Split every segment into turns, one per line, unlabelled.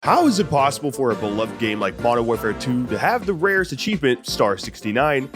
How is it possible for a beloved game like Modern Warfare 2 to have the rarest achievement, Star 69,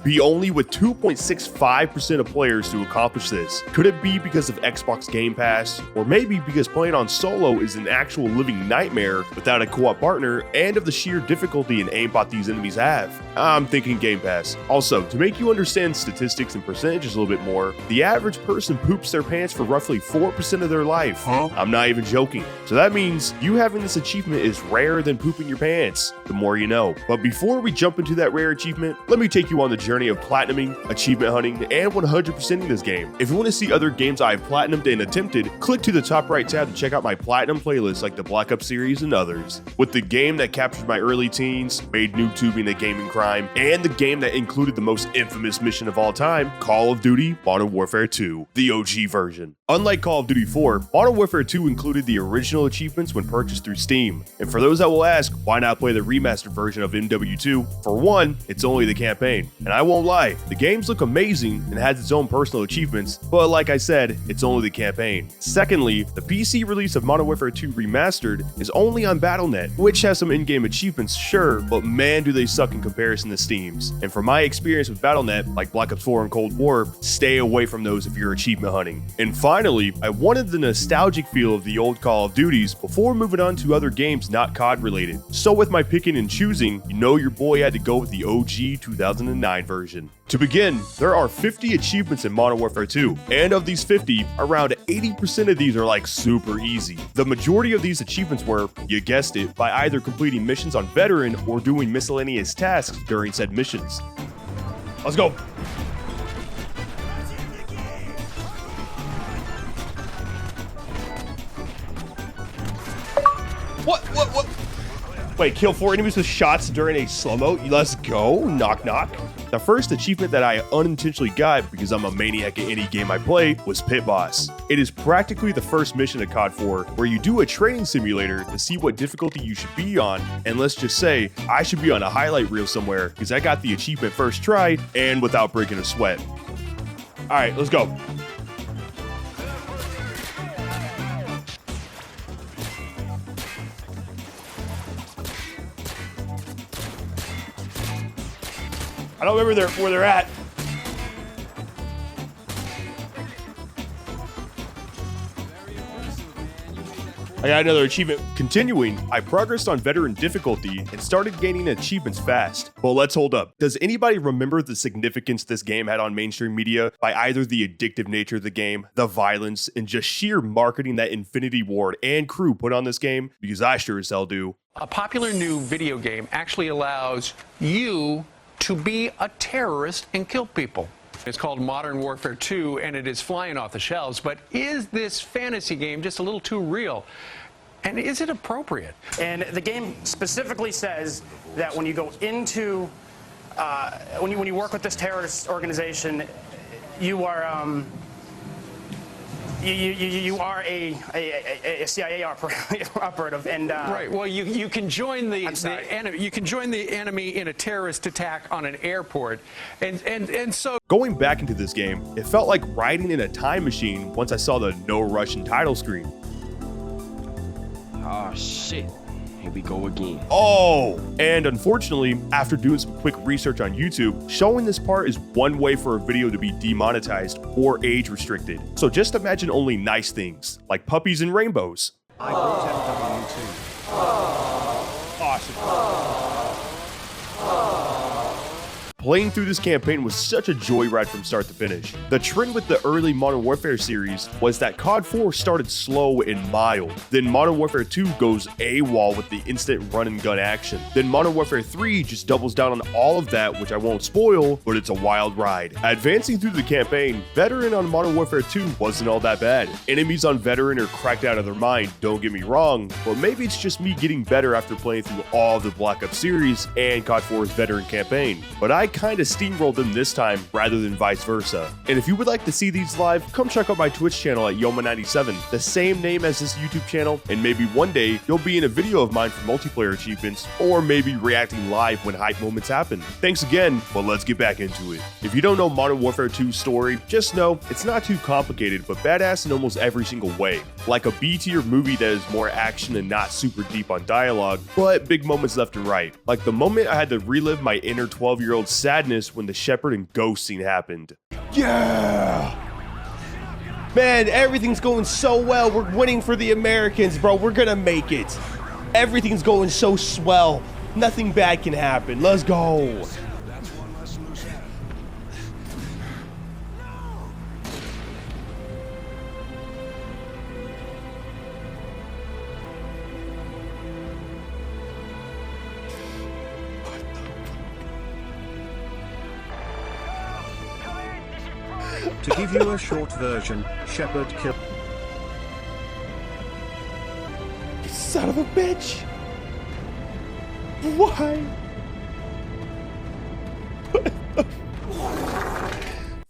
be only with 2.65% of players to accomplish this? Could it be because of Xbox Game Pass? Or maybe because playing on solo is an actual living nightmare without a co-op partner and of the sheer difficulty and aimbot these enemies have? I'm thinking Game Pass. Also, to make you understand statistics and percentages a little bit more, the average person poops their pants for roughly 4% of their life. I'm not even joking. So that means you having this achievement is rarer than pooping your pants. The more you know. But before we jump into that rare achievement, let me take you on the journey of platinuming, achievement hunting, and 100%ing this game. If you want to see other games I've platinumed and attempted, click to the top right tab to check out my platinum playlists like the Black Ops series and others. With the game that captured my early teens, made noob tubing a gaming crime, and the game that included the most infamous mission of all time, Call of Duty Modern Warfare 2, the OG version. Unlike Call of Duty 4, Modern Warfare 2 included the original achievements when purchased through Steam. And for those that will ask, why not play the remastered version of MW2? For one, it's only the campaign. And I won't lie, the games look amazing and has its own personal achievements, but like I said, it's only the campaign. Secondly, the PC release of Modern Warfare 2 Remastered is only on Battle.net, which has some in-game achievements, sure, but man do they suck in comparison to Steam's. And from my experience with Battle.net, like Black Ops 4 and Cold War, stay away from those if you're achievement hunting. And finally, I wanted the nostalgic feel of the old Call of Duties before moving on to other games not COD related. So with my picking and choosing, you know your boy had to go with the OG 2009 version. To begin, there are 50 achievements in Modern Warfare 2, and of these 50, around 80% of these are like super easy. The majority of these achievements were, you guessed it, by either completing missions on Veteran or doing miscellaneous tasks during said missions. Let's go. What? Wait, kill 4 enemies with shots during a slow-mo? Let's go. Knock, knock. The first achievement that I unintentionally got, because I'm a maniac at any game I play, was Pit Boss. It is practically the first mission of COD 4, where you do a training simulator to see what difficulty you should be on, and let's just say, I should be on a highlight reel somewhere, because I got the achievement first try, and without breaking a sweat. Alright, let's go. I don't remember where they're at. I got another achievement. Continuing, I progressed on veteran difficulty and started gaining achievements fast. Well, let's hold up. Does anybody remember the significance this game had on mainstream media by either the addictive nature of the game, the violence, and just sheer marketing that Infinity Ward and crew put on this game? Because I sure as hell do.
A popular new video game actually allows you to be a terrorist and kill people. It's called Modern Warfare 2, and it is flying off the shelves. But is this fantasy game just a little too real? And is it appropriate?
And the game specifically says that when you go into, when you work with this terrorist organization, you are you are a CIA operative, and
right. Well, you can join the enemy. You can join the enemy in a terrorist attack on an airport, and so
going back into this game, it felt like riding in a time machine once I saw the No Russian title screen.
Oh shit. Here we go again.
Oh! And unfortunately, after doing some quick research on YouTube, showing this part is one way for a video to be demonetized or age restricted. So just imagine only nice things, like puppies and rainbows.
I got MW2.
Awesome. Playing through this campaign was such a joyride from start to finish. The trend with the early Modern Warfare series was that COD 4 started slow and mild. Then Modern Warfare 2 goes AWOL with the instant run and gun action. Then Modern Warfare 3 just doubles down on all of that, which I won't spoil, but it's a wild ride. Advancing through the campaign, Veteran on Modern Warfare 2 wasn't all that bad. Enemies on Veteran are cracked out of their mind, don't get me wrong, but maybe it's just me getting better after playing through all of the Black Ops series and COD 4's Veteran campaign. But I kinda steamrolled them this time rather than vice versa. And if you would like to see these live, come check out my Twitch channel at Yoma97, the same name as this YouTube channel, and maybe one day you'll be in a video of mine for multiplayer achievements, or maybe reacting live when hype moments happen. Thanks again, but let's get back into it. If you don't know Modern Warfare 2's story, just know it's not too complicated, but badass in almost every single way. Like a B-tier movie that is more action and not super deep on dialogue, but big moments left and right. Like the moment I had to relive my inner 12-year-old sadness when the Shepard and Ghost scene happened.
Yeah! Man, everything's going so well. We're winning for the Americans, bro. We're gonna make it. Everything's going so swell. Nothing bad can happen. Let's go.
To give you a short version, Shepard killed.
Son of a bitch. Why?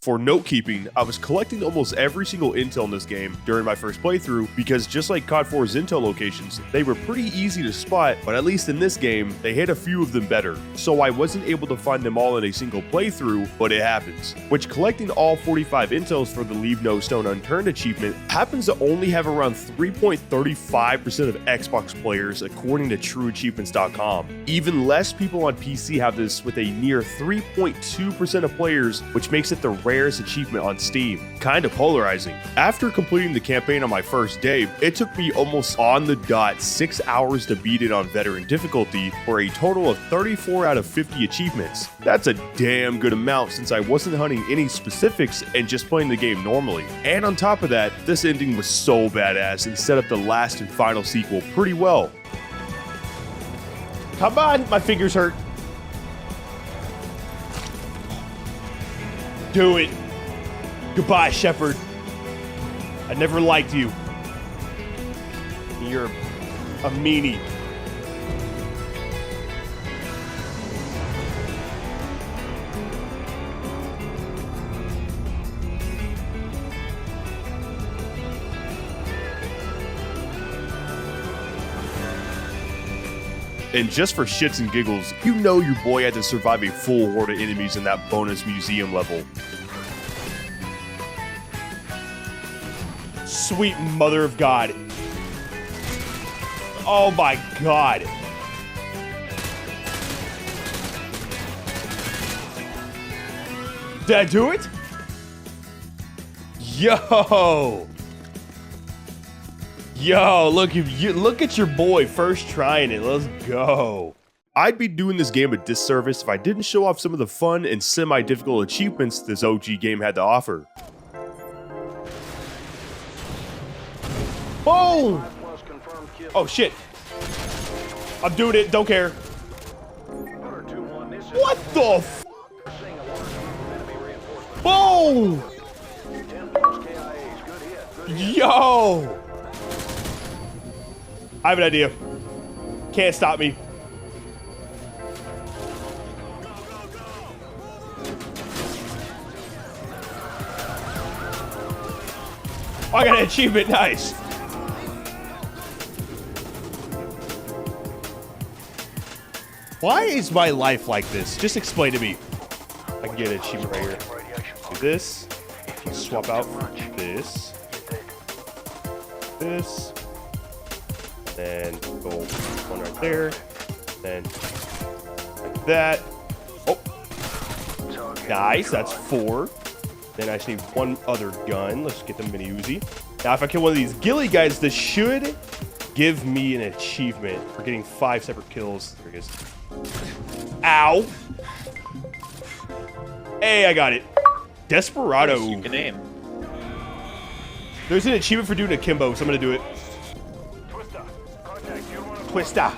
For note keeping, I was collecting almost every single intel in this game during my first playthrough because just like COD 4's intel locations, they were pretty easy to spot, but at least in this game, they hit a few of them better. So I wasn't able to find them all in a single playthrough, but it happens. Which collecting all 45 intels for the Leave No Stone Unturned achievement happens to only have around 3.35% of Xbox players according to TrueAchievements.com. Even less people on PC have this with a near 3.2% of players, which makes it the rarest achievement on Steam. Kinda polarizing. After completing the campaign on my first day, it took me almost on the dot 6 hours to beat it on veteran difficulty for a total of 34 out of 50 achievements. That's a damn good amount since I wasn't hunting any specifics and just playing the game normally. And on top of that, this ending was so badass and set up the last and final sequel pretty well.
Come on, my fingers hurt. Do it. Goodbye, Shepard. I never liked you. You're a meanie.
And just for shits and giggles, you know your boy had to survive a full horde of enemies in that bonus museum level.
Sweet mother of God. Oh my God. Did I do it? Yo. Yo, look at your boy first trying it. Let's go.
I'd be doing this game a disservice if I didn't show off some of the fun and semi-difficult achievements this OG game had to offer.
Boom! Oh shit. I'm doing it, don't care. What the f? Boom! Yo! I have an idea. Can't stop me. Oh, I got an achievement, nice. Why is my life like this? Just explain to me. I can get an achievement right here. Do this. Swap out this. This. Then go one right there. Then like that. Oh. Nice, that's 4. Then I just need one other gun. Let's get the mini Uzi. Now, if I kill one of these ghillie guys, this should give me an achievement for getting 5 separate kills. There it is. Ow. Hey, I got it. Desperado.
You can aim.
There's an achievement for doing a Kimbo, so I'm gonna do it. Twister.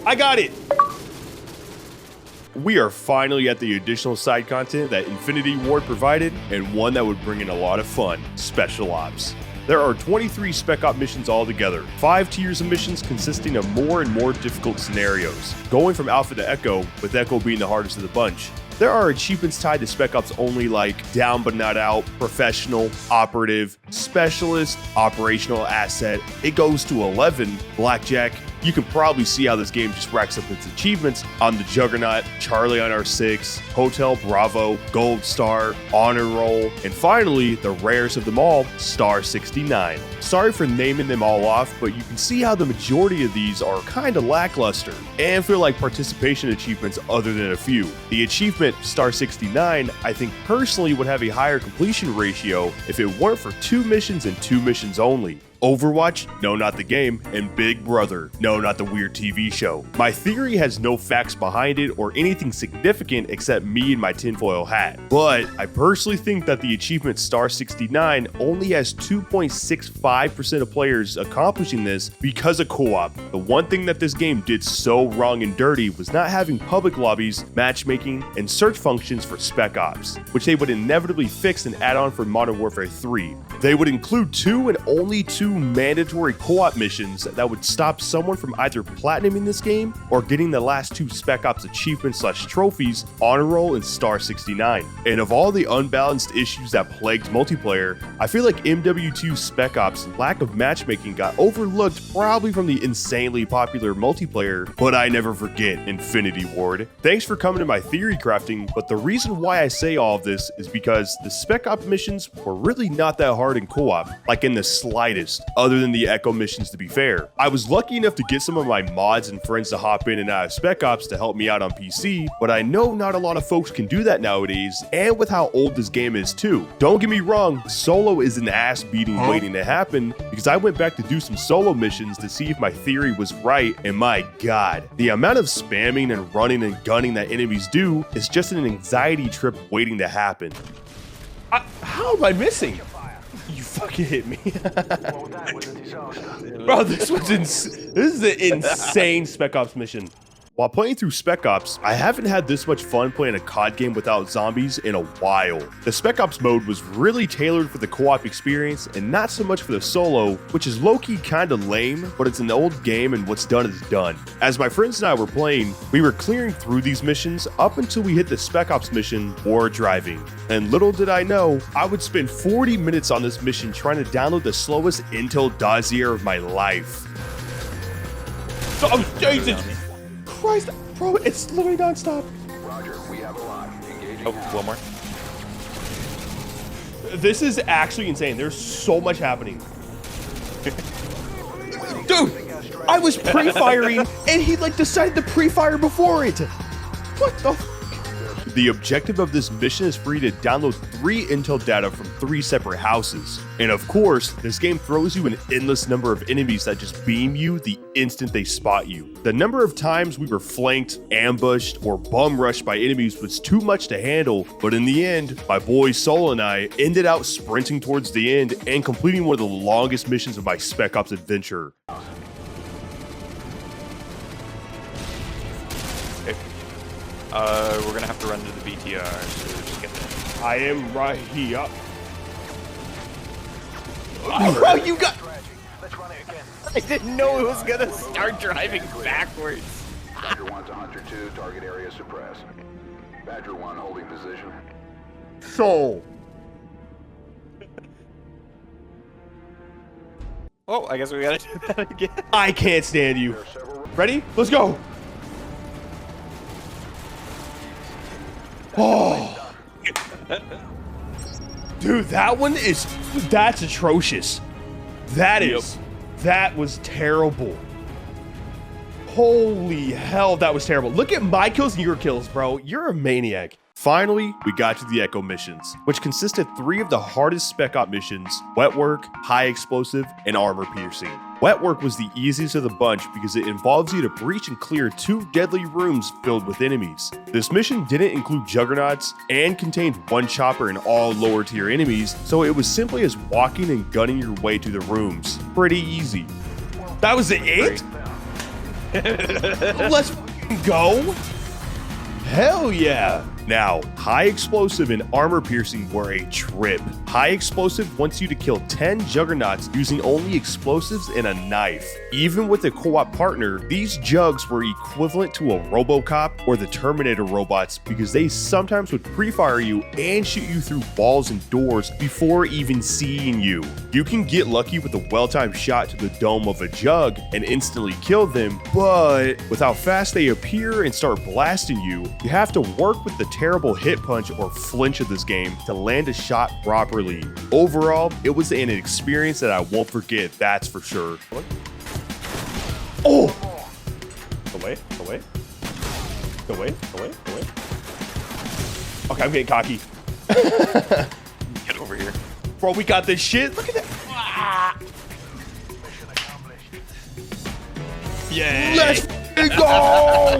I got it.
We are finally at the additional side content that Infinity Ward provided, and one that would bring in a lot of fun: Special Ops. There are 23 Spec Ops missions altogether, 5 tiers of missions consisting of more and more difficult scenarios, going from Alpha to Echo, with Echo being the hardest of the bunch. There are achievements tied to Spec Ops only like Down But Not Out, Professional, Operative, Specialist, Operational Asset. It goes to 11, Blackjack. You can probably see how this game just racks up its achievements on the Juggernaut, Charlie on R6, Hotel Bravo, Gold Star, Honor Roll, and finally, the rarest of them all, Star 69. Sorry for naming them all off, but you can see how the majority of these are kinda lackluster and feel like participation achievements other than a few. The achievement Star 69, I think personally would have a higher completion ratio if it weren't for 2 missions and 2 missions only. Overwatch? No, not the game. And Big Brother? No, not the weird TV show. My theory has no facts behind it or anything significant except me and my tinfoil hat. But I personally think that the achievement Star 69 only has 2.65% of players accomplishing this because of co-op. The one thing that this game did so wrong and dirty was not having public lobbies, matchmaking, and search functions for Spec Ops, which they would inevitably fix and add on for Modern Warfare 3. They would include 2 and only 2 mandatory co-op missions that would stop someone from either platinuming this game or getting the last 2 Spec Ops achievements/trophies, Honor Roll and Star 69. And of all the unbalanced issues that plagued multiplayer, I feel like MW2 Spec Ops' lack of matchmaking got overlooked probably from the insanely popular multiplayer, but I never forget Infinity Ward. Thanks for coming to my theory crafting, but the reason why I say all of this is because the Spec Ops missions were really not that hard in co-op, like in the slightest, other than the Echo missions to be fair. I was lucky enough to get some of my mods and friends to hop in and out of Spec Ops to help me out on PC, but I know not a lot of folks can do that nowadays, and with how old this game is too. Don't get me wrong, solo is an ass beating waiting to happen, because I went back to do some solo missions to see if my theory was right, and my god, the amount of spamming and running and gunning that enemies do is just an anxiety trip waiting to happen. How am I missing? You fucking hit me. Bro, this is an insane Spec Ops mission. While playing through Spec Ops, I haven't had this much fun playing a COD game without zombies in a while. The Spec Ops mode was really tailored for the co-op experience and not so much for the solo, which is low-key kinda lame, but it's an old game and what's done is done. As my friends and I were playing, we were clearing through these missions up until we hit the Spec Ops mission, War Driving. And little did I know, I would spend 40 minutes on this mission trying to download the slowest Intel dossier of my life. Oh, Jesus Christ, bro, it's literally non-stop.
Roger, we have a lot. Engaging.
Oh, one more.
This is actually insane. There's so much happening. Dude, I was pre-firing and he like decided to pre-fire before it. What the f? The objective of this mission is for you to download 3 intel data from 3 separate houses. And of course, this game throws you an endless number of enemies that just beam you the instant they spot you. The number of times we were flanked, ambushed, or bum rushed by enemies was too much to handle, but in the end, my boy Sol and I ended out sprinting towards the end and completing one of the longest missions of my Spec Ops adventure.
We're gonna have to run to the BTR, so just get there.
I am right here. Oh, bro, you got...
Let's run it again.
I didn't know it was gonna start driving backwards.
Badger 1 to Hunter 2, target area suppressed. Badger 1 holding position.
So...
Oh, I guess we gotta do that again.
I can't stand you. Ready? Let's go. Oh. Dude, that's atrocious. That was terrible. Holy hell, that was terrible. Look at my kills and your kills, bro. You're a maniac. Finally, we got to the Echo missions, which consisted 3 of the hardest Spec Ops missions: Wet Work, High Explosive, and Armor Piercing. Wet Work was the easiest of the bunch because it involves you to breach and clear 2 deadly rooms filled with enemies. This mission didn't include juggernauts and contained 1 chopper and all lower tier enemies, so it was simply as walking and gunning your way to the rooms. Pretty easy. That was it? Let's go. Hell yeah. Now, high explosive and armor piercing were a trip. High explosive wants you to kill 10 juggernauts using only explosives and a knife. Even with a co-op partner, these jugs were equivalent to a RoboCop or the Terminator robots because they sometimes would pre-fire you and shoot you through walls and doors before even seeing you. You can get lucky with a well-timed shot to the dome of a jug and instantly kill them, but with how fast they appear and start blasting you, you have to work with the terrible hit punch or flinch of this game to land a shot properly. Overall, it was an experience that I won't forget, that's for sure. Oh! Away. Okay, I'm getting cocky.
Get over here.
Bro, we got this shit. Look at that. Ah.
Yay.
Let's go!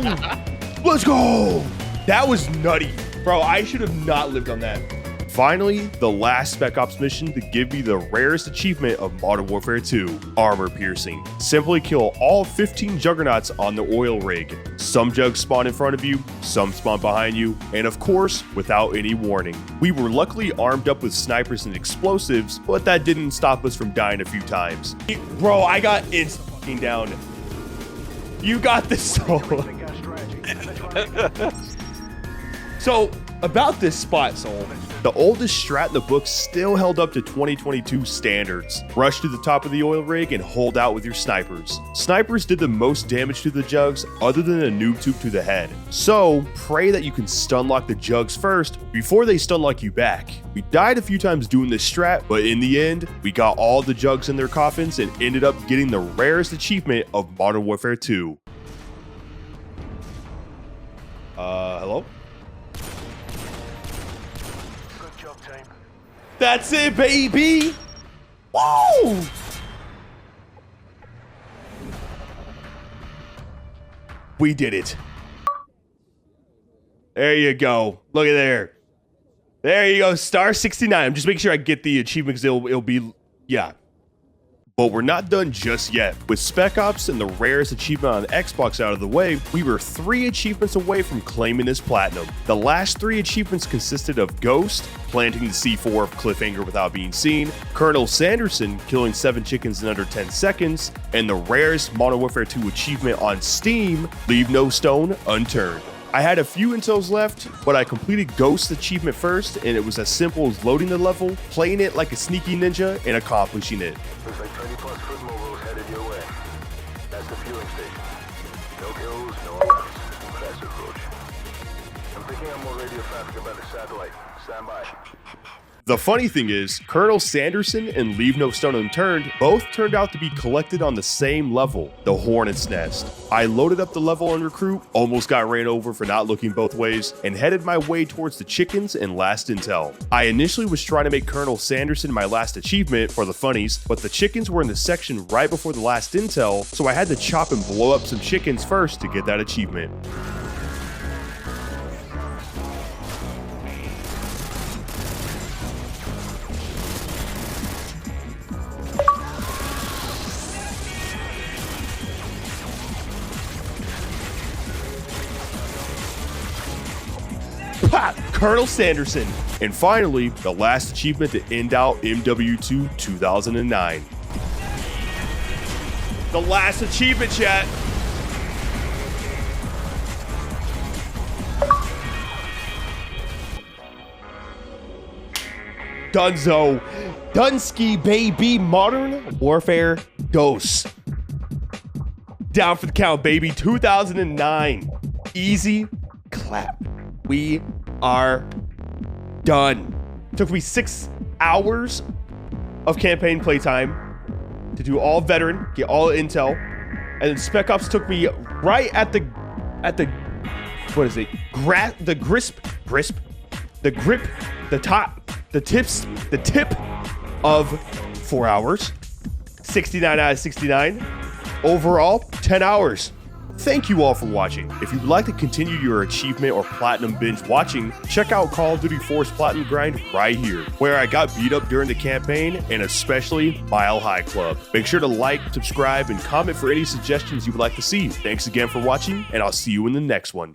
Let's go! That was nutty. Bro, I should have not lived on that. Finally, the last Spec Ops mission to give me the rarest achievement of Modern Warfare 2, armor piercing. Simply kill all 15 juggernauts on the oil rig. Some jugs spawn in front of you, some spawn behind you, and of course, without any warning. We were luckily armed up with snipers and explosives, but that didn't stop us from dying a few times. Bro, I got fucking down. You got this. So, about this spot, Soul. The oldest strat in the book still held up to 2022 standards. Rush to the top of the oil rig and hold out with your snipers. Snipers did the most damage to the jugs other than a noob tube to the head. So, pray that you can stun lock the jugs first before they stun lock you back. We died a few times doing this strat, but in the end, we got all the jugs in their coffins and ended up getting the rarest achievement of Modern Warfare 2. Hello? That's it, baby! Woo! We did it. There you go. Look at there. There you go. Star 69. I'm just making sure I get the achievement because it'll be... Yeah. But we're not done just yet. With Spec Ops and the rarest achievement on Xbox out of the way, we were 3 achievements away from claiming this platinum. The last 3 achievements consisted of Ghost, planting the C4 of Cliffhanger without being seen, Colonel Sanderson killing 7 chickens in under 10 seconds, and the rarest Modern Warfare 2 achievement on Steam, Leave No Stone Unturned. I had a few intels left, but I completed Ghost achievement first, and it was as simple as loading the level, playing it like a sneaky ninja, and accomplishing it.
Looks like 20+ foot mobiles headed your way. That's the fueling station. No kills, no alarms. Fast approach. I'm picking up more radio traffic about the satellite. Stand by.
The funny thing is, Colonel Sanderson and Leave No Stone Unturned both turned out to be collected on the same level, the Hornet's Nest. I loaded up the level on Recruit, almost got ran over for not looking both ways, and headed my way towards the chickens and last intel. I initially was trying to make Colonel Sanderson my last achievement for the funnies, but the chickens were in the section right before the last intel, so I had to chop and blow up some chickens first to get that achievement. Colonel Sanderson. And finally, the last achievement to end out MW2 2009. The last achievement, chat. Dunzo. Dunsky, baby. Modern Warfare Dos. Down for the count, baby. 2009. Easy clap. We are done. Took me 6 hours of campaign playtime to do all veteran, get all intel, and then Spec Ops took me right at the what is it? The tip of 4 hours. 69 out of 69. Overall, 10 hours. Thank you all for watching. If you'd like to continue your achievement or platinum binge watching, check out Call of Duty 4's Platinum Grind right here, where I got beat up during the campaign and especially Mile High Club. Make sure to like, subscribe, and comment for any suggestions you would like to see. Thanks again for watching, and I'll see you in the next one.